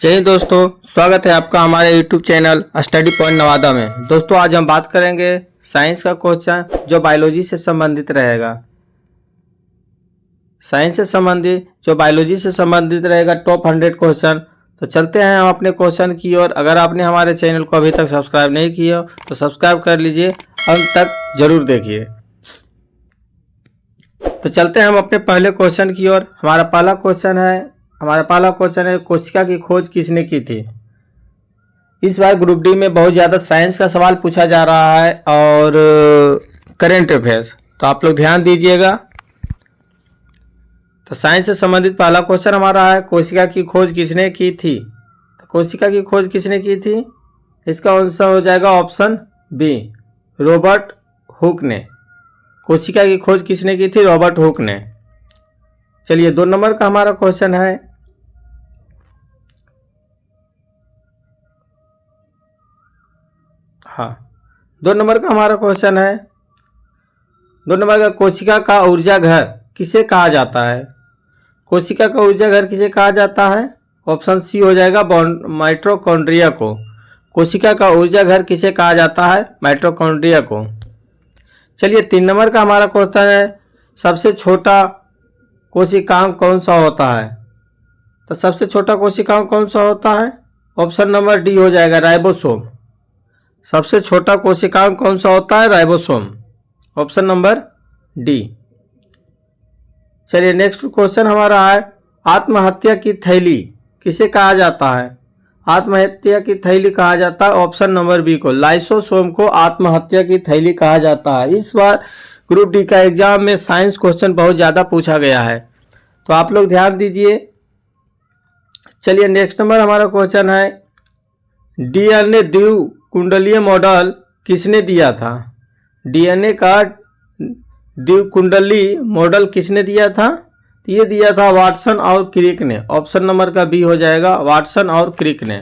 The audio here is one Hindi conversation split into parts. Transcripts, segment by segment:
जय हिंद दोस्तों, स्वागत है आपका हमारे YouTube channel study point Nawada में। दोस्तों आज हम बात करेंगे साइंस का क्वेश्चन जो बायोलॉजी से संबंधित रहेगा। साइंस से संबंधित जो बायोलॉजी से संबंधित रहेगा टॉप 100 क्वेश्चन। तो चलते हैं हम अपने क्वेश्चन की ओर। अगर आपने हमारे चैनल को अभी तक सब्सक्राइब नहीं किया तो सब्सक्राइब कर लीजिए, अंत तक जरूर देखिए। तो चलते हैं हम अपने पहले क्वेश्चन की ओर। हमारा पहला क्वेश्चन है कोशिका की खोज किसने की थी। इस बार ग्रुप डी में बहुत ज़्यादा साइंस का सवाल पूछा जा रहा है और करंट अफेयर्स, तो आप लोग ध्यान दीजिएगा। तो साइंस से संबंधित पहला क्वेश्चन हमारा है कोशिका की खोज किसने की थी। तो कोशिका की खोज किसने की थी, इसका आंसर हो जाएगा ऑप्शन बी, रॉबर्ट हुक ने। कोशिका की खोज किसने की थी, रॉबर्ट हुक ने। चलिए 2 नंबर का हमारा क्वेश्चन है। हाँ, 2 नंबर का हमारा क्वेश्चन है। 2 नंबर का कोशिका का ऊर्जा घर किसे कहा जाता है। कोशिका का ऊर्जा घर किसे कहा जाता है, ऑप्शन सी हो जाएगा माइटोकॉन्ड्रिया को। कोशिका का ऊर्जा घर किसे कहा जाता है, माइटोकॉन्ड्रिया को। चलिए 3 नंबर का हमारा क्वेश्चन है सबसे छोटा कोशिकांग कौन सा होता है। तो सबसे छोटा कोशिकांग कौन सा होता है, ऑप्शन नंबर डी हो जाएगा राइबोसोम। सबसे छोटा कोशिकांग कौन सा होता है, राइबोसोम, ऑप्शन नंबर डी। चलिए नेक्स्ट क्वेश्चन हमारा है आत्महत्या की थैली किसे कहा जाता है। आत्महत्या की थैली कहा जाता है ऑप्शन नंबर बी को, लाइसोसोम को आत्महत्या की थैली कहा जाता है। इस बार ग्रुप डी का एग्जाम में साइंस क्वेश्चन बहुत ज़्यादा पूछा गया है, तो आप लोग ध्यान दीजिए। चलिए नेक्स्ट नंबर हमारा क्वेश्चन है डीएनए द्विकुंडलीय मॉडल किसने दिया था। डीएनए का द्विकुंडली मॉडल किसने दिया था, ये दिया था वाटसन और क्रिक ने। ऑप्शन नंबर का बी हो जाएगा, वाटसन और क्रिक ने।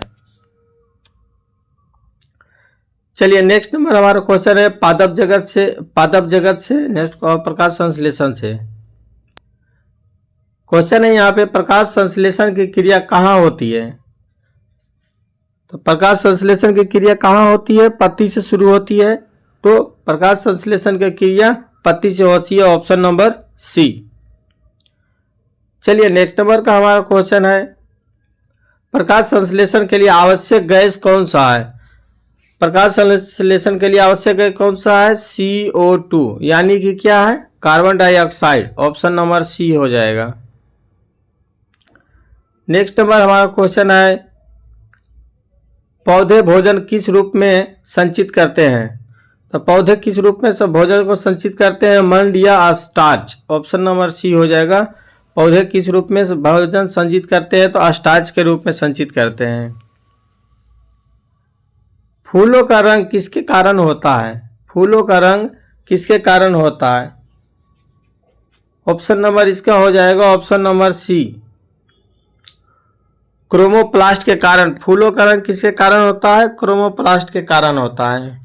चलिए नेक्स्ट नंबर हमारा क्वेश्चन है पादप जगत से नेक्स्ट प्रकाश संश्लेषण से। क्वेश्चन है यहाँ पे प्रकाश संश्लेषण की क्रिया कहाँ होती है। तो प्रकाश संश्लेषण की क्रिया कहाँ होती है, पत्ती से शुरू होती है। तो प्रकाश संश्लेषण की क्रिया पत्ती से होती है, ऑप्शन नंबर सी। चलिए नेक्स्ट नंबर का हमारा क्वेश्चन है प्रकाश संश्लेषण के लिए आवश्यक गैस कौन सा है। प्रकाश संश्लेषण के लिए आवश्यक गैस कौन सा है, CO2, यानी कि क्या है, carbon dioxide. Option number C हो जाएगा। नेक्स्ट नंबर हमारा क्वेश्चन है पौधे भोजन किस रूप में संचित करते हैं। तो पौधे किस रूप में सब भोजन को संचित करते हैं, मंड या स्टार्च। ऑप्शन नंबर सी हो जाएगा। पौधे किस रूप में भोजन संचित करते हैं, तो स्टार्च के रूप में संचित करते हैं। फूलों का रंग किसके कारण होता है। फूलों का रंग किसके कारण होता है, ऑप्शन नंबर इसका हो जाएगा ऑप्शन नंबर सी, क्रोमोप्लास्ट के कारण। फूलों का रंग किसके कारण होता है, क्रोमोप्लास्ट के कारण होता है।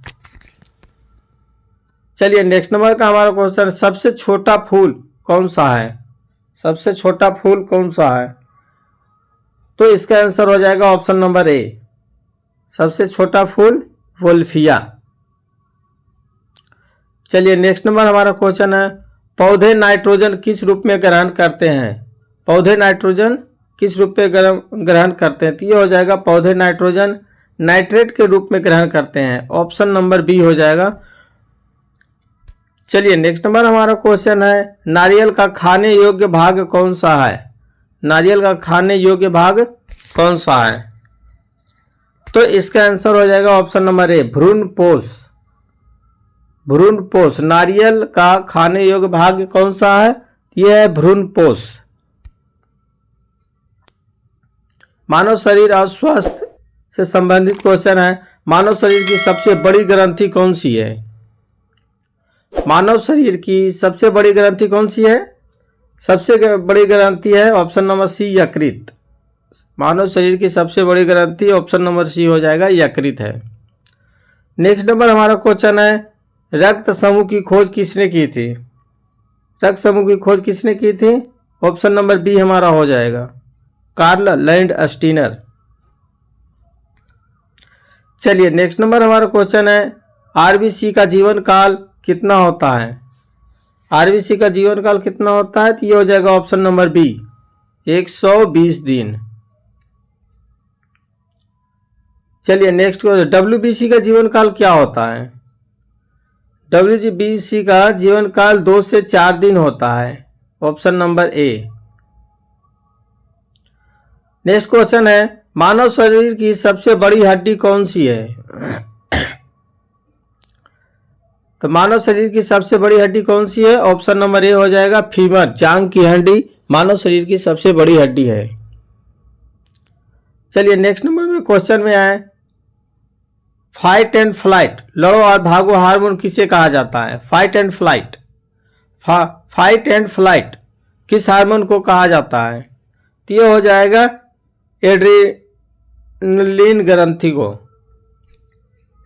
चलिए नेक्स्ट नंबर का हमारा क्वेश्चन सबसे छोटा फूल कौन सा है। सबसे छोटा फूल कौन सा है, तो इसका आंसर हो जाएगा ऑप्शन नंबर ए, सबसे छोटा फूल वोल्फिया। चलिए नेक्स्ट नंबर हमारा क्वेश्चन है पौधे नाइट्रोजन किस रूप में ग्रहण करते हैं। पौधे नाइट्रोजन किस रूप में ग्रहण करते हैं, तो ये हो जाएगा पौधे नाइट्रोजन नाइट्रेट के रूप में ग्रहण करते हैं। ऑप्शन नंबर बी हो जाएगा। चलिए नेक्स्ट नंबर हमारा क्वेश्चन है नारियल का खाने योग्य भाग कौन सा है। नारियल का खाने योग्य भाग कौन सा है, तो इसका आंसर हो जाएगा ऑप्शन नंबर ए, भ्रूणपोष। भ्रूणपोष, नारियल का खाने योग्य भाग कौन सा है, यह है भ्रूणपोष। मानव शरीर और स्वास्थ्य से संबंधित क्वेश्चन है मानव शरीर की सबसे बड़ी ग्रंथि कौन सी है। मानव शरीर की सबसे बड़ी ग्रंथि कौन सी है, सबसे बड़ी ग्रंथि है ऑप्शन नंबर सी, यकृत। मानव शरीर की सबसे बड़ी ग्रंथि ऑप्शन नंबर सी हो जाएगा, यकृत है। नेक्स्ट नंबर हमारा क्वेश्चन है रक्त समूह की खोज किसने की थी। रक्त समूह की खोज किसने की थी, ऑप्शन नंबर बी हमारा हो जाएगा, कार्ल लैंड स्टीनर। चलिए नेक्स्ट नंबर हमारा क्वेश्चन है, आरबीसी का जीवन काल कितना होता है? आरबीसी का जीवन काल कितना होता है? तो ये हो जाएगा ऑप्शन नंबर बी, 120 दिन। चलिए नेक्स्ट क्वेश्चन, डब्ल्यूबीसी का जीवन काल क्या होता है? डब्ल्यूबीसी का जीवन काल 2 से 4 दिन होता है, option number A. Next question है, मानव शरीर की सबसे बड़ी हड्डी कौन सी है? तो मानव शरीर की सबसे बड़ी हड्डी कौन सी है? ऑप्शन नंबर ए हो जाएगा फीमर, जांघ की हड्डी मानव शरीर की सबसे बड़ी हड्डी है। चलिए नेक्स्ट नंबर में क्वेश्चन में आए, फाइट एंड फ्लाइट, लड़ो और भागो हार्मोन किसे कहा जाता है? Fight and flight, fight and flight किस हार्मोन को कहा जाता है? तो ये हो जाएगा एड्रेनलिन ग्रंथि को,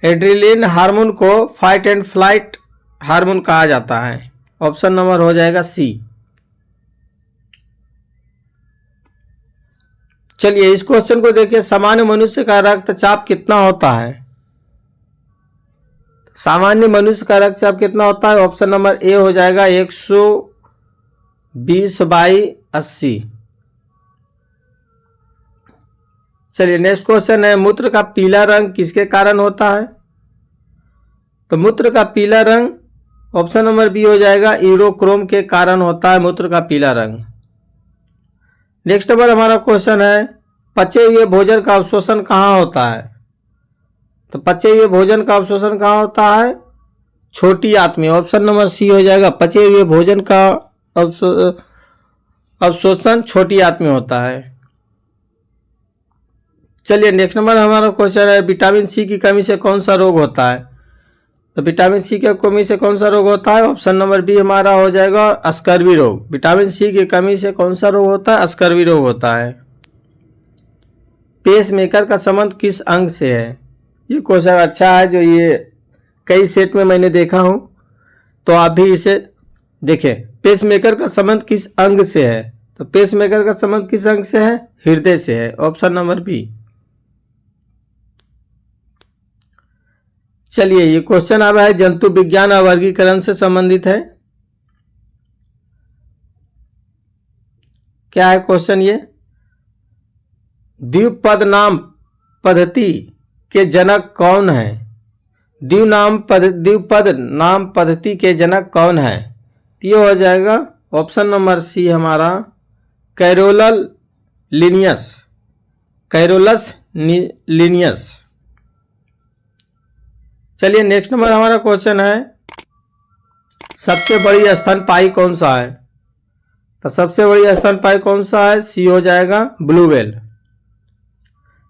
एड्रेनलिन हार्मोन को फाइट एंड फ्लाइट हार्मोन कहा जाता है। ऑप्शन नंबर हो जाएगा सी। चलिए इस क्वेश्चन को देखिए, सामान्य मनुष्य का रक्तचाप कितना होता है? सामान्य मनुष्य का रक्तचाप कितना होता है? ऑप्शन नंबर ए हो जाएगा 120/80। चलिए नेक्स्ट क्वेश्चन है, मूत्र का पीला रंग किसके कारण होता है? तो मूत्र का पीला रंग ऑप्शन नंबर बी हो जाएगा यूरोक्रोम के कारण होता है मूत्र का पीला रंग। नेक्स्ट नंबर हमारा क्वेश्चन है, पचे हुए भोजन का अवशोषण कहाँ होता है? तो पचे हुए भोजन का अवशोषण कहाँ होता है? छोटी आंत में। ऑप्शन नंबर सी हो जाएगा, पचे हुए भोजन का अवशोषण छोटी आंत में होता है। चलिए नेक्स्ट नंबर हमारा क्वेश्चन है, विटामिन सी की कमी से कौन सा रोग होता है? तो विटामिन सी की कमी से कौन सा रोग होता है? ऑप्शन नंबर बी हमारा हो जाएगा स्कर्वी रोग। विटामिन सी की कमी से कौन सा रोग होता है? स्कर्वी रोग होता है। पेस मेकर का संबंध किस अंग से है? ये क्वेश्चन अच्छा है, जो ये कई सेट में मैंने देखा हूं, तो आप भी इसे देखें। पेस मेकर का संबंध किस अंग से है? तो पेस मेकर का संबंध किस अंग से है? हृदय से है। Option number B. चलिए ये क्वेश्चन अब है, जंतु विज्ञान और वर्गीकरण से संबंधित है। क्या है क्वेश्चन ये, द्विपद नाम पद्धति के जनक कौन है? द्विपद नाम पद्धति के जनक कौन है? ये हो जाएगा ऑप्शन नंबर सी हमारा कैरोलस लिनियस, कैरोलस लिनियस। चलिए नेक्स्ट नंबर हमारा क्वेश्चन है, सबसे बड़ी स्तनपायी कौन सा है? तो सबसे बड़ी स्तनपायी कौन सा है? सी हो जाएगा ब्लू व्हेल।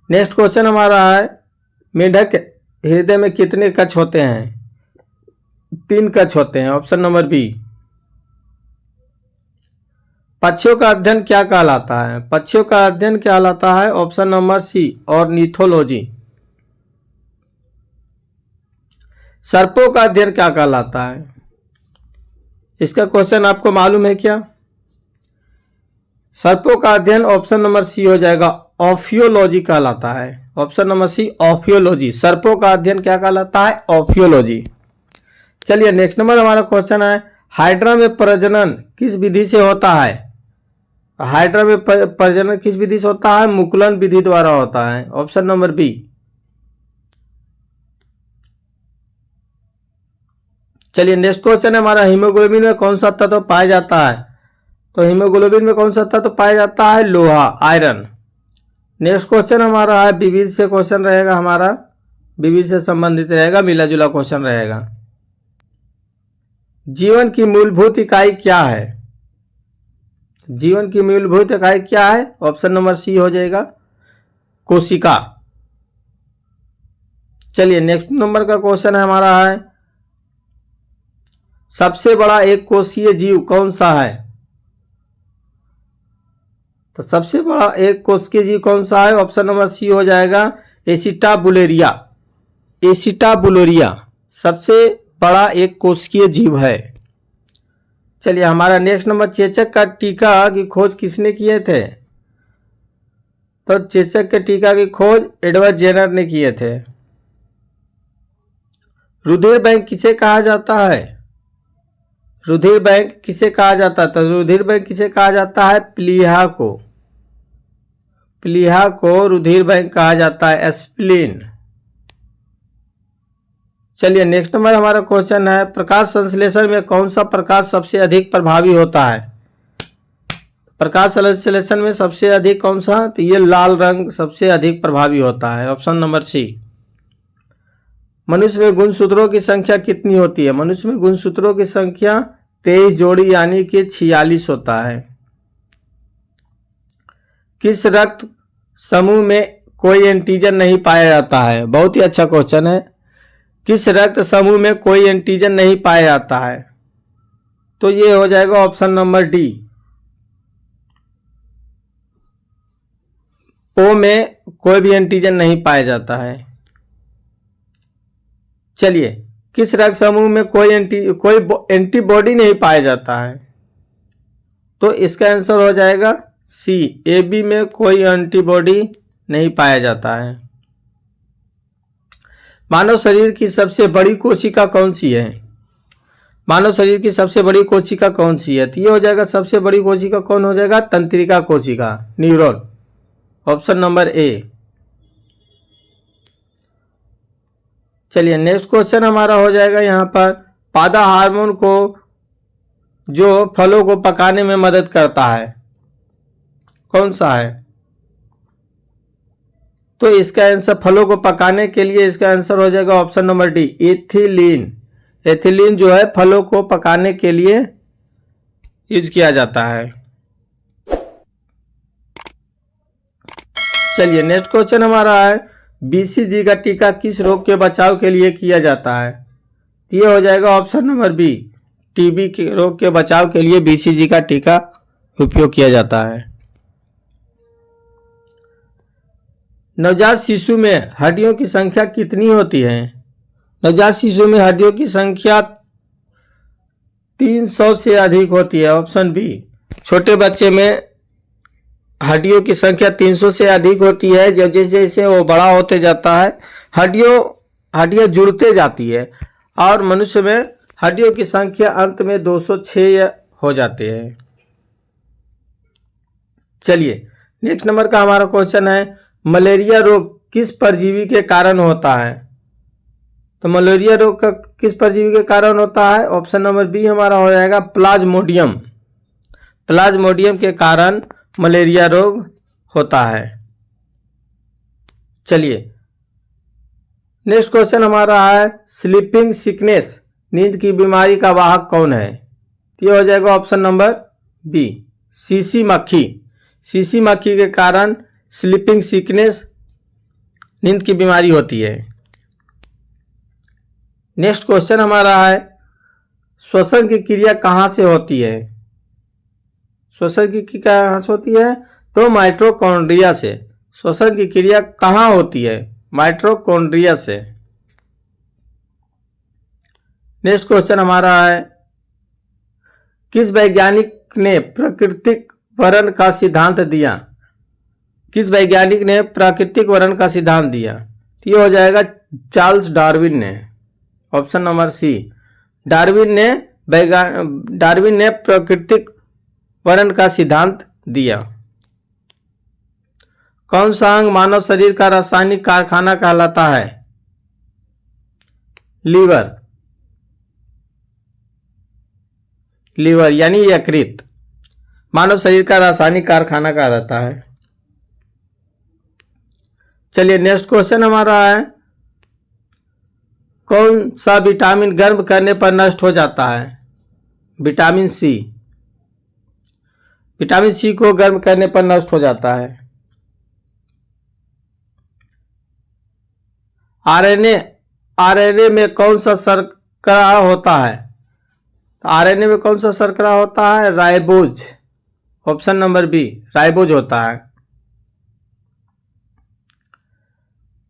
नेक्स्ट क्वेश्चन हमारा है, मेंढक हृदय में कितने कक्ष होते हैं? 3 कक्ष होते हैं। Option number B. पक्षियों का अध्ययन क्या कहलाता है? पक्षियों का अध्ययन कहलाता है ऑप्शन नंबर सी ऑर्निथोलॉजी। सर्पों का अध्ययन क्या कहलाता है? इसका क्वेश्चन आपको मालूम है क्या? सर्पों का अध्ययन ऑप्शन नंबर सी हो जाएगा ऑफियोलॉजी कहलाता है। Option number C ophiology. सर्पों का अध्ययन क्या कहलाता है? ऑफियोलॉजी। चलिए नेक्स्ट नंबर हमारा क्वेश्चन है, हाइड्रा में प्रजनन किस विधि से होता है? हाइड्रा में प्रजनन किस विधि से होता है? मुकुलन विधि द्वारा होता है। Option number B. चलिए नेक्स्ट क्वेश्चन है हमारा, हीमोग्लोबिन में कौन सा तत्व पाया जाता है? तो हीमोग्लोबिन में कौन सा तत्व पाया जाता है? लोहा, आयरन। नेक्स्ट क्वेश्चन हमारा है, विविध से क्वेश्चन रहेगा हमारा, विविध से संबंधित रहेगा, मिला जुला क्वेश्चन रहेगा। जीवन की मूलभूत इकाई क्या है? जीवन की मूलभूत इकाई क्या है? ऑप्शन नंबर सी हो जाएगा कोशिका। चलिए नेक्स्ट नंबर का क्वेश्चन है हमारा है, सबसे बड़ा एक कोषीय जीव कौन सा है? तो सबसे बड़ा एक कोशिकीय जीव कौन सा है? ऑप्शन नंबर सी हो जाएगा एसिटाबुलेरिया। एसिटाबुलेरिया सबसे बड़ा एक कोशिकीय जीव है। चलिए हमारा नेक्स्ट नंबर, चेचक का टीका की खोज किसने किए थे? तो चेचक के टीका की खोज एडवर्ड जेनर ने किए थे। रुधिर बैंक किसे कहा जाता है? रुधिर बैंक किसे कहा जाता है? तो रुधिर बैंक किसे कहा जाता है? प्लीहा को। प्लीहा को रुधिर बैंक कहा जाता है, एस्प्लीन। चलिए नेक्स्ट नंबर हमारा क्वेश्चन है, प्रकाश संश्लेषण में कौन सा प्रकाश सबसे अधिक प्रभावी होता है? प्रकाश संश्लेषण में सबसे अधिक कौन सा? तो ये लाल रंग सबसे अधिक प्रभावी होता है, ऑप्शन नंबर सी। मनुष्य में गुणसूत्रों की संख्या कितनी होती है? मनुष्य में गुणसूत्रों की संख्या 23 जोड़ी यानी कि 46 होता है। किस रक्त समूह में कोई एंटीजन नहीं पाया जाता है? बहुत ही अच्छा क्वेश्चन है। किस रक्त समूह में कोई एंटीजन नहीं पाया जाता है? तो ये हो जाएगा ऑप्शन नंबर डी, ओ में कोई भी एंटीजन नहीं पाया जाता है। चलिए, किस रक्त समूह में कोई एंटीबॉडी नहीं पाया जाता है? तो इसका आंसर हो जाएगा सी, ए बी में कोई एंटीबॉडी नहीं पाया जाता है। मानव शरीर की सबसे बड़ी कोशिका कौन सी है? मानव शरीर की सबसे बड़ी कोशिका कौन सी है? तो ये हो जाएगा सबसे बड़ी कोशिका कौन हो जाएगा? तंत्रिका कोशिका, न्यूरॉन, ऑप्शन नंबर ए। चलिए नेक्स्ट क्वेश्चन हमारा हो जाएगा यहाँ पर, पादा हार्मोन को जो फलों को पकाने में मदद करता है कौन सा है? तो इसका आंसर, फलों को पकाने के लिए इसका आंसर हो जाएगा option number D, ethylene. Ethylene जो है फलों को पकाने के लिए यूज किया जाता है। चलिए नेक्स्ट क्वेश्चन हमारा है, बीसीजी का टीका किस रोग के बचाव के लिए किया जाता है? तो ये हो जाएगा ऑप्शन नंबर बी, टीबी के रोग के बचाव के लिए बीसीजी का टीका उपयोग किया जाता है। नवजात शिशु में हड्डियों की संख्या कितनी होती है? नवजात शिशु में हड्डियों की संख्या 300 से अधिक होती है, ऑप्शन बी। छोटे बच्चे में हड्डियों की संख्या 300 से अधिक होती है। जैसे जैसे वो बड़ा होते जाता है हड्डियां जुड़ते जाती है और मनुष्य में हड्डियों की संख्या अंत में 206 हो जाते हैं। चलिए नेक्स्ट नंबर का हमारा क्वेश्चन है, मलेरिया रोग किस परजीवी के कारण होता है? तो मलेरिया रोग का किस परजीवी के कारण होता है? ऑप्शन नंबर बी हमारा हो जाएगा प्लाज्मोडियम। प्लाज्मोडियम के कारण मलेरिया रोग होता है। चलिए नेक्स्ट क्वेश्चन हमारा है, स्लीपिंग सिकनेस, नींद की बीमारी का वाहक कौन है? ये हो जाएगा ऑप्शन नंबर बी, सीसी मक्खी। सीसी मक्खी के कारण स्लीपिंग सिकनेस, नींद की बीमारी होती है। नेक्स्ट क्वेश्चन हमारा है, श्वसन की क्रिया कहाँ से होती है? श्वसन की क्रिया कहाँ से होती है? तो माइटोकॉन्ड्रिया से। श्वसन की क्रिया कहाँ होती है? माइटोकॉन्ड्रिया से। नेक्स्ट क्वेश्चन हमारा है, किस वैज्ञानिक ने प्राकृतिक वर्ण का सिद्धांत दिया? किस वैज्ञानिक ने प्राकृतिक वर्ण का सिद्धांत दिया? ये हो जाएगा चार्ल्स डार्विन ने, ऑप्शन नंबर सी। डार्विन ने प्राकृतिक वर्ण का सिद्धांत दिया। कौन सा अंग मानव शरीर का रासायनिक कारखाना कहलाता है? लीवर। लीवर यानी यकृत मानव शरीर का रासायनिक कारखाना कहलाता है। चलिए नेक्स्ट क्वेश्चन हमारा है, कौन सा विटामिन गर्म करने पर नष्ट हो जाता है? Vitamin C. विटामिन सी को गर्म करने पर नष्ट हो जाता है। आरएनए में कौन सा शर्करा होता है? आरएनए में कौन सा शर्करा होता है? Ribose, option number B, ribose होता है।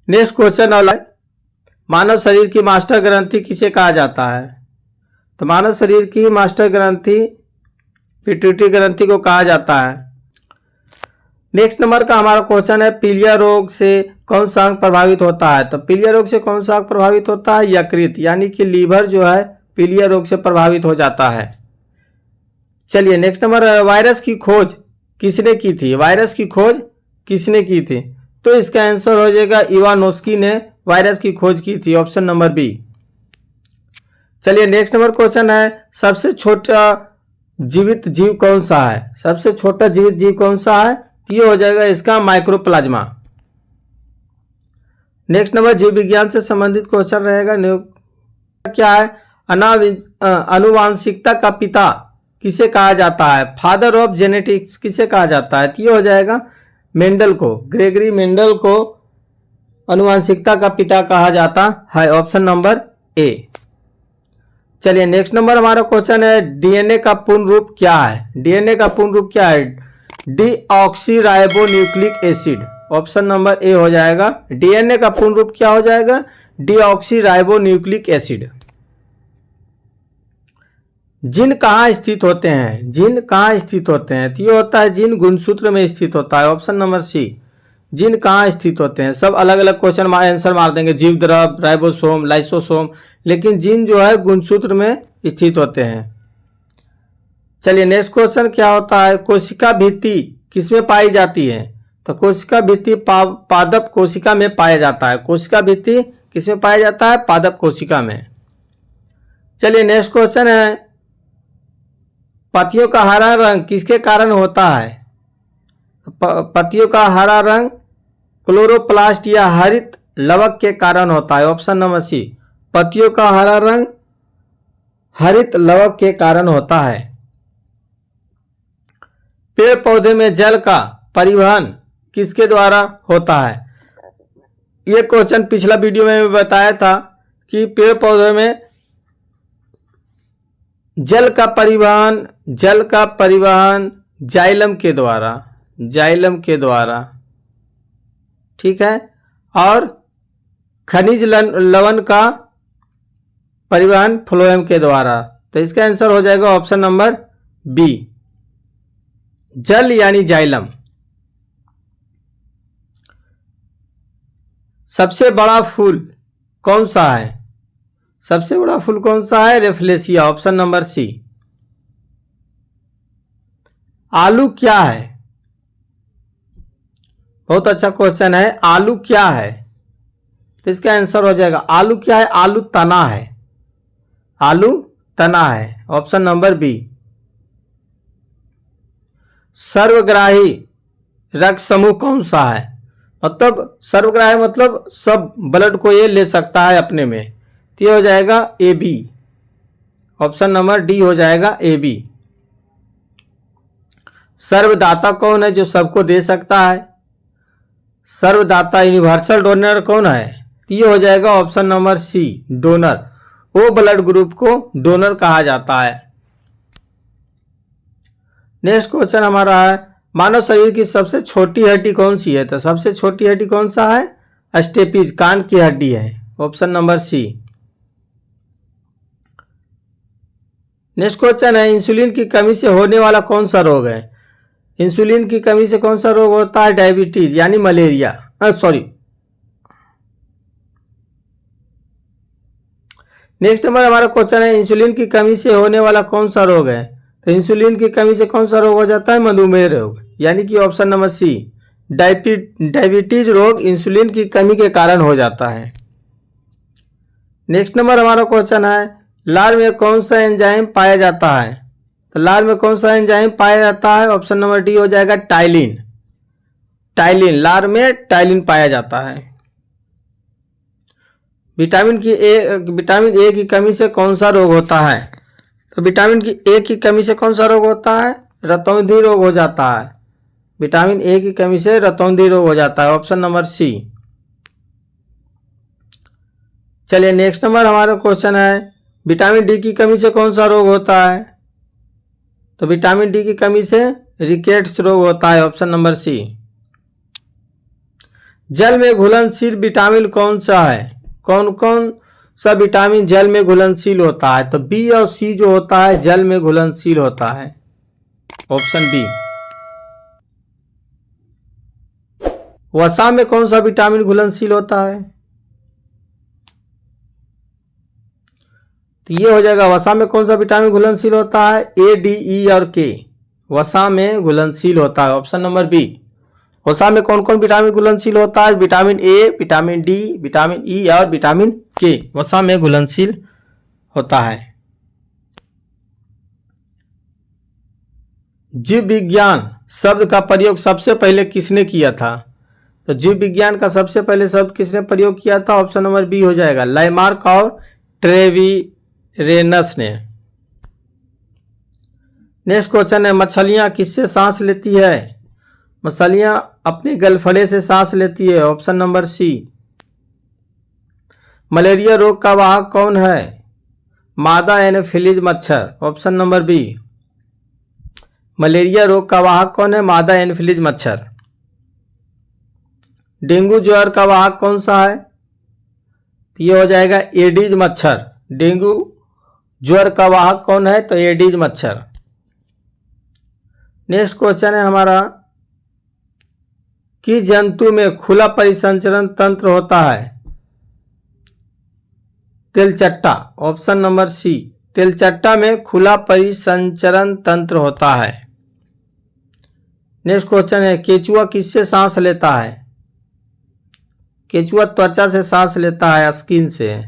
नेक्स्ट क्वेश्चन वाला, मानव शरीर की मास्टर ग्रंथि किसे कहा जाता है? तो मानव शरीर की मास्टर ग्रंथि पिट्यूटरी ग्रंथि को कहा जाता है। नेक्स्ट नंबर का हमारा क्वेश्चन है पीलिया रोग से कौन सा अंग प्रभावित होता है। तो पीलिया रोग से कौन सा अंग प्रभावित होता है, यकृत, यानी कि लीवर जो है पीलिया रोग से प्रभावित हो जाता है। चलिए नेक्स्ट नंबर, वायरस की खोज किसने की थी, वायरस की खोज किसने की थी। तो इसका आंसर हो जाएगा इवानोस्की ने वायरस की खोज की थी, ऑप्शन नंबर बी। चलिए नेक्स्ट नंबर क्वेश्चन है सबसे छोटा जीवित जीव कौन सा है, सबसे छोटा जीवित जीव कौन सा है, ये हो जाएगा इसका माइक्रोप्लाज्मा। नेक्स्ट नंबर जीव विज्ञान से संबंधित क्वेश्चन रहेगा, क्या है अनुवांशिकता का पिता किसे कहा जाता है, फादर ऑफ जेनेटिक्स किसे कहा जाता है। तो ये हो जाएगा मेंडल को, ग्रेगरी मेंडल को अनुवांशिकता का पिता कहा जाता है, ऑप्शन नंबर ए। चलिए नेक्स्ट नंबर हमारा क्वेश्चन है डीएनए का पूर्ण रूप क्या है, डीएनए का पूर्ण रूप क्या है, deoxyribonucleic acid, option number A हो जाएगा। डीएनए का पूर्ण रूप क्या हो जाएगा, डीऑक्सीराइबोन्यूक्लिक एसिड। जीन कहाँ स्थित होते हैं, जीन कहाँ स्थित होते हैं, तो ये होता है जीन गुणसूत्र में स्थित होता है, ऑप्शन नंबर सी। जीन कहाँ स्थित होते हैं, सब अलग अलग क्वेश्चन आंसर मार देंगे, जीव द्रव, राइबोसोम, लाइसोसोम, लेकिन जीन जो है गुणसूत्र में स्थित होते हैं। चलिए नेक्स्ट क्वेश्चन क्या होता है, कोशिका भित्ति किसमें पाई जाती है। तो कोशिका भित्ति पादप कोशिका में पाया जाता है, कोशिका भित्ति किसमें पाया जाता है, पादप कोशिका में। चलिए नेक्स्ट क्वेश्चन है पत्तियों का हरा रंग किसके कारण होता है। पत्तियों का हरा रंग क्लोरोप्लास्ट या हरित लवक के कारण होता है, ऑप्शन नंबर सी। पत्तियों का हरा रंग हरित लवक के कारण होता है। पेड़ पौधे में जल का परिवहन किसके द्वारा होता है। यह क्वेश्चन पिछला वीडियो में बताया था कि पेड़ पौधे में जल का परिवहन जाइलम के द्वारा, जाइलम के द्वारा, ठीक है, और खनिज लवण का परिवहन फ्लोएम के द्वारा। तो इसका आंसर हो जाएगा ऑप्शन नंबर बी, जल यानी जाइलम। सबसे बड़ा फूल कौन सा है, सबसे बड़ा फूल कौन सा है, रेफ्लेसिया, ऑप्शन नंबर सी। आलू क्या है, बहुत अच्छा क्वेश्चन है, आलू क्या है। तो इसका आंसर हो जाएगा आलू क्या है, आलू तना है, आलू तना है, ऑप्शन नंबर बी। सर्वग्राही रक्त समूह कौन सा है, मतलब सर्वग्राही मतलब सब ब्लड को ये ले सकता है अपने में, तो ये हो जाएगा A B, option number D हो जाएगा ए बी। सर्वदाता कौन है जो सबको दे सकता है, सर्वदाता यूनिवर्सल डोनर कौन है, तो ये हो जाएगा ऑप्शन नंबर सी, डोनर। वो ब्लड ग्रुप को डोनर कहा जाता है। नेक्स्ट क्वेश्चन हमारा है मानव शरीर की सबसे छोटी हड्डी कौन सी है। तो सबसे छोटी हड्डी कौन सा है, स्टेपीज, कान की हड्डी है, option number C. Next question है इंसुलिन की कमी से होने वाला कौन सा रोग है। इंसुलिन की कमी से कौन सा रोग होता है, डायबिटीज यानी मलेरिया, सॉरी। नेक्स्ट नंबर हमारा क्वेश्चन है इंसुलिन की कमी से होने वाला कौन सा रोग है। तो इंसुलिन की कमी से कौन सा रोग हो जाता है, मधुमेह रोग, यानी कि ऑप्शन नंबर सी, डायबिटीज रोग इंसुलिन की कमी के कारण हो जाता है। नेक्स्ट नंबर हमारा क्वेश्चन है लार में कौन सा एंजाइम पाया जाता है। तो लार में कौन सा एंजाइम पाया जाता है, ऑप्शन नंबर डी हो जाएगा टाइलिन, टाइलिन, लार में टाइलिन पाया जाता है। विटामिन ए की कमी से कौन सा रोग होता है। तो विटामिन की ए की कमी से कौन सा रोग होता है, रतौंधी रोग हो जाता है, विटामिन ए की कमी से रतौंधी रोग हो जाता है, ऑप्शन नंबर सी। चलिए नेक्स्ट नंबर हमारा क्वेश्चन है विटामिन डी की कमी से कौन सा रोग होता है। तो विटामिन डी की कमी से रिकेट्स रोग होता है, ऑप्शन नंबर सी। जल में घुलनशील विटामिन कौन सा है, कौन कौन सा विटामिन जल में घुलनशील होता है। तो बी और सी जो होता है जल में घुलनशील होता है, ऑप्शन बी। वसा में कौन सा विटामिन घुलनशील होता है? तो ये हो जाएगा, वसा में कौन सा विटामिन घुलनशील होता है? ए, डी, ई और के वसा में घुलनशील होता है। Option number B. वसा में कौन कौन विटामिन घुलनशील होता है? Vitamin A, vitamin D, vitamin E और विटामिन के वसा में घुलनशील होता है। जीव विज्ञान शब्द का प्रयोग सबसे पहले किसने किया था? तो जीव विज्ञान का सबसे पहले शब्द किसने प्रयोग किया था? ऑप्शन नंबर बी हो जाएगा, लाइमार्क और ट्रेविरेनस ने। नेक्स्ट क्वेश्चन है, मछलियां किससे सांस लेती है? मछलियां अपने गलफड़े से सांस लेती है। ऑप्शन नंबर सी। मलेरिया रोग का वाहक कौन है? मादा एनोफिलीज मच्छर। Option number B. मलेरिया रोग का वाहक कौन है? मादा एनोफिलीज मच्छर। डेंगू ज्वर का वाहक कौन सा है? तो ये हो जाएगा एडीज मच्छर। डेंगू ज्वर का वाहक कौन है? तो एडीज मच्छर। नेक्स्ट क्वेश्चन है हमारा, किस जंतु में खुला परिसंचरण तंत्र होता है? तिलचट्टा। ऑप्शन नंबर सी। तिलचट्टा में खुला परिसंचरण तंत्र होता है। नेक्स्ट क्वेश्चन है, केचुआ किससे सांस लेता है? केचुआ त्वचा से सांस लेता है, स्किन से।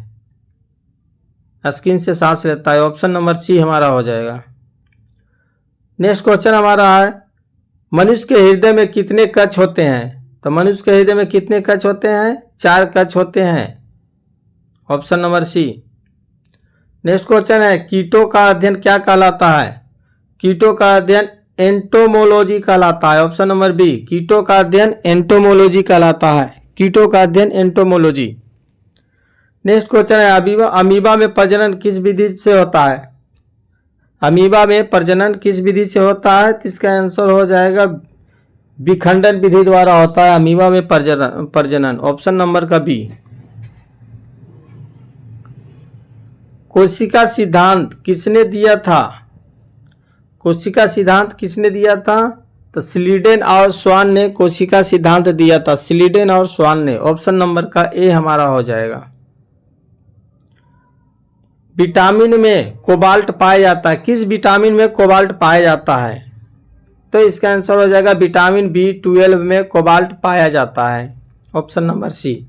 स्किन से सांस लेता है। ऑप्शन नंबर सी हमारा हो जाएगा। नेक्स्ट क्वेश्चन हमारा है, मनुष्य के हृदय में कितने कक्ष होते हैं? तो मनुष्य के हृदय में कितने कक्ष होते हैं? 4 कक्ष होते हैं। Option number C. Next question है, कीटों का अध्ययन क्या कहलाता है? कीटों का अध्ययन एंटोमोलॉजी कहलाता है। Option number B. कीटों का अध्ययन एंटोमोलॉजी कहलाता है। कीटों का अध्ययन एंटोमोलॉजी। नेक्स्ट क्वेश्चन है, अमीबा में प्रजनन किस विधि से होता है? अमीबा में प्रजनन किस विधि से होता है? तो इसका आंसर हो जाएगा, विखंडन विधि द्वारा होता है अमीबा में प्रजनन। ऑप्शन नंबर का बी। कोशिका सिद्धांत किसने दिया था? कोशिका सिद्धांत किसने दिया था? तो स्लीडेन और स्वान ने कोशिका सिद्धांत दिया था। स्लीडेन और स्वान ने। ऑप्शन नंबर का ए हमारा हो जाएगा। विटामिन में कोबाल्ट पाया जाता है। किस विटामिन में कोबाल्ट पाया जाता है? तो इसका आंसर हो जाएगा, विटामिन B12 में कोबाल्ट पाया जाता है। ऑप्शन नंबर सी।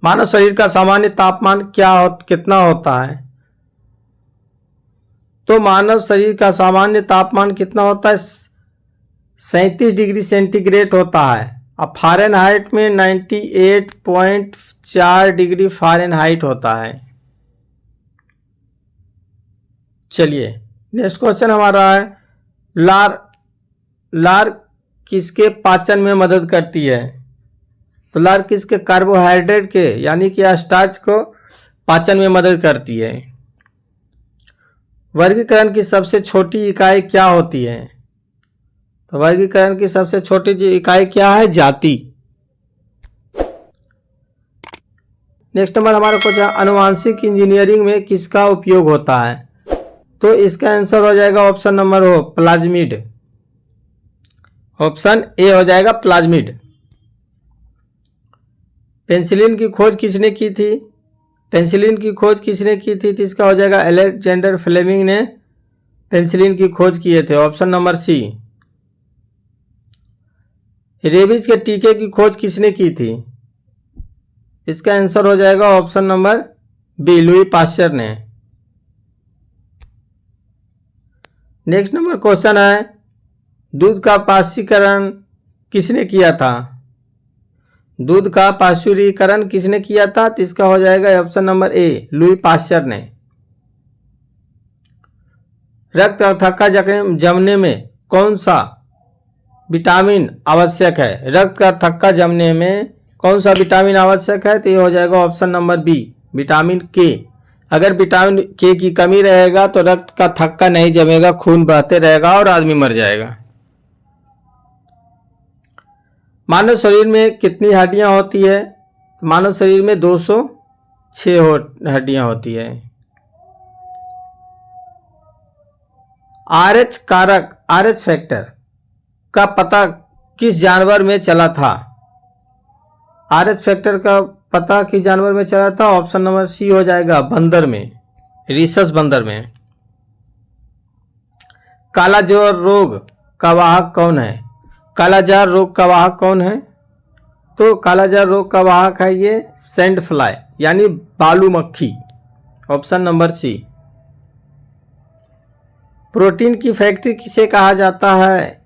मानव शरीर का सामान्य तापमान कितना होता है? तो मानव शरीर का सामान्य तापमान कितना होता है? 37 डिग्री सेंटीग्रेड होता है। अब फ़ारेनहाइट में 98.4 डिग्री फ़ारेनहाइट होता है। चलिए नेक्स्ट क्वेश्चन हमारा है, लार किसके पाचन में मदद करती है? तो लार किसके? कार्बोहाइड्रेट के, यानी कि स्टार्च को पाचन में मदद करती है। वर्गीकरण की सबसे छोटी इकाई क्या होती है? तो वर्गीकरण की सबसे छोटी इकाई क्या है? जाति। नेक्स्ट नंबर हमारा क्वेश्चन, आनुवांशिक इंजीनियरिंग में किसका उपयोग होता है? तो इसका आंसर हो जाएगा ऑप्शन नंबर हो, प्लाज्मिड। ऑप्शन ए हो जाएगा, प्लाज्मिड। पेंसिलिन की खोज किसने की थी? पेंसिलिन की खोज किसने की थी? तो इसका हो जाएगा, अलेक्जेंडर फ्लेमिंग ने पेंसिलिन की खोज किए थे। ऑप्शन नंबर सी। रेबीज के टीके की खोज किसने की थी? इसका आंसर हो जाएगा option number B, Louis Pasteur ने। नेक्स्ट नंबर क्वेश्चन है, दूध का पाश्चुरीकरण किसने किया था? दूध का पाश्चुरीकरण किसने किया था? तो इसका हो जाएगा option number A, Louis Pasteur ने। रक्त का थक्का जमने में कौन सा विटामिन आवश्यक है? रक्त का थक्का जमने में कौन सा विटामिन आवश्यक है? तो ये हो जाएगा ऑप्शन नंबर बी, विटामिन के। अगर विटामिन के की कमी रहेगा तो रक्त का थक्का नहीं जमेगा, खून बहते रहेगा और आदमी मर जाएगा। मानव शरीर में कितनी हड्डियां होती है? तो मानव शरीर में 206 हड्डियां होती है। RH कारक, RH फैक्टर का पता किस जानवर में चला था? RH फैक्टर का पता किस जानवर में चला था? ऑप्शन नंबर सी हो जाएगा, बंदर में, रीसस बंदर में। कालाजार रोग का वाहक कौन है? कालाजार रोग का वाहक कौन है? तो कालाजार रोग का वाहक है ये सैंड फ्लाई यानी बालू मक्खी, ऑप्शन नंबर सी। प्रोटीन की फैक्ट्री किसे कहा जाता है?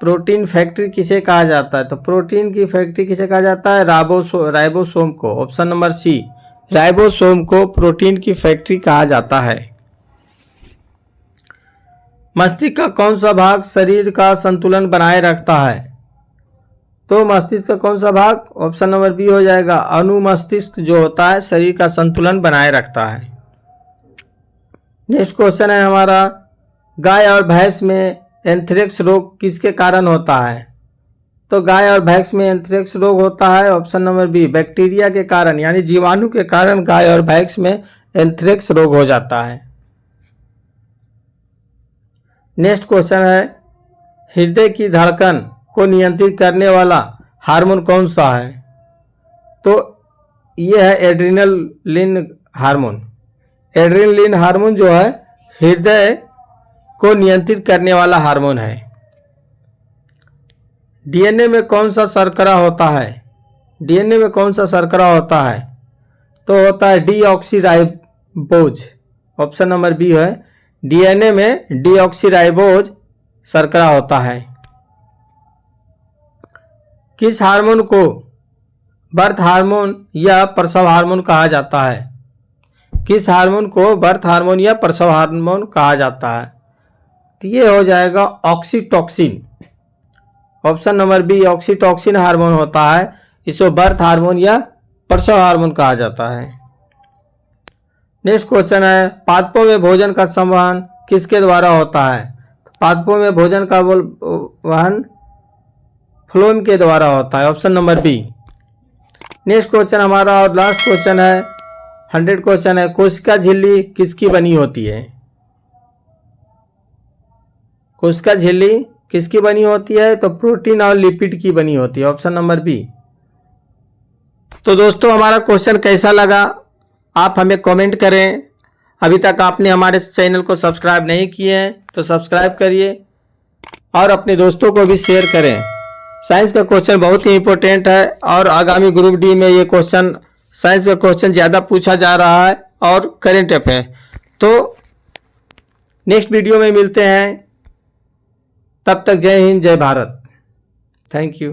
प्रोटीन फैक्ट्री किसे कहा जाता है? तो प्रोटीन की फैक्ट्री किसे कहा जाता है? राइबोसोम को, ऑप्शन नंबर सी। राइबोसोम को प्रोटीन की फैक्ट्री कहा जाता है। मस्तिष्क का कौन सा भाग शरीर का संतुलन बनाए रखता है? तो मस्तिष्क का कौन सा भाग? ऑप्शन नंबर बी हो जाएगा, अनुमस्तिष्क जो होता है शरीर का संतुलन बनाए रखता है। नेक्स्ट क्वेश्चन है हमारा, गाय और भैंस में एंथ्रेक्स रोग किसके कारण होता है? तो गाय और भैंस में एंथ्रेक्स रोग होता है, ऑप्शन नंबर बी, बैक्टीरिया के कारण यानी जीवाणु के कारण गाय और भैंस में एंथ्रेक्स रोग हो जाता है। नेक्स्ट क्वेश्चन है, हृदय की धड़कन को नियंत्रित करने वाला हार्मोन कौन सा है? तो यह है एड्रेनलिन हार्मोन। एड्रेनलिन हार्मोन जो है हृदय को नियंत्रित करने वाला हार्मोन है। डीएनए में कौन सा शर्करा होता है? डीएनए में कौन सा शर्करा होता है? तो होता है डीऑक्सीराइबोज, ऑप्शन नंबर बी है, डीएनए में डीऑक्सीराइबोज शर्करा होता है। किस हार्मोन को बर्थ हार्मोन या प्रसव हार्मोन कहा जाता है? किस हार्मोन को बर्थ हार्मोन या प्रसव हार्मोन कहा जाता है? तो ये हो जाएगा oxytocin, option number B, oxytocin hormone होता है, इसको बर्थ हार्मोन या प्रसव हार्मोन कहा जाता है। नेक्स्ट क्वेश्चन है, पादपों में भोजन का संवहन किसके द्वारा होता है? पादपों में भोजन का वहन फ्लोएम के द्वारा होता है, option number B. Next question हमारा और लास्ट क्वेश्चन है, 100 क्वेश्चन है, कोशिका झिल्ली किसकी बनी होती है? कोशिका झिल्ली किसकी बनी होती है? तो प्रोटीन और लिपिड की बनी होती है, ऑप्शन नंबर बी। तो दोस्तों हमारा क्वेश्चन कैसा लगा आप हमें कमेंट करें। अभी तक आपने हमारे चैनल को सब्सक्राइब नहीं किए हैं तो सब्सक्राइब करिए और अपने दोस्तों को भी शेयर करें। साइंस का क्वेश्चन बहुत ही इंपॉर्टेंट है और आगामी ग्रुप डी में ये क्वेश्चन, साइंस का क्वेश्चन ज़्यादा पूछा जा रहा है और करेंट अफेयर। तो नेक्स्ट वीडियो में मिलते हैं, तब तक जय हिंद, जय भारत, थैंक यू।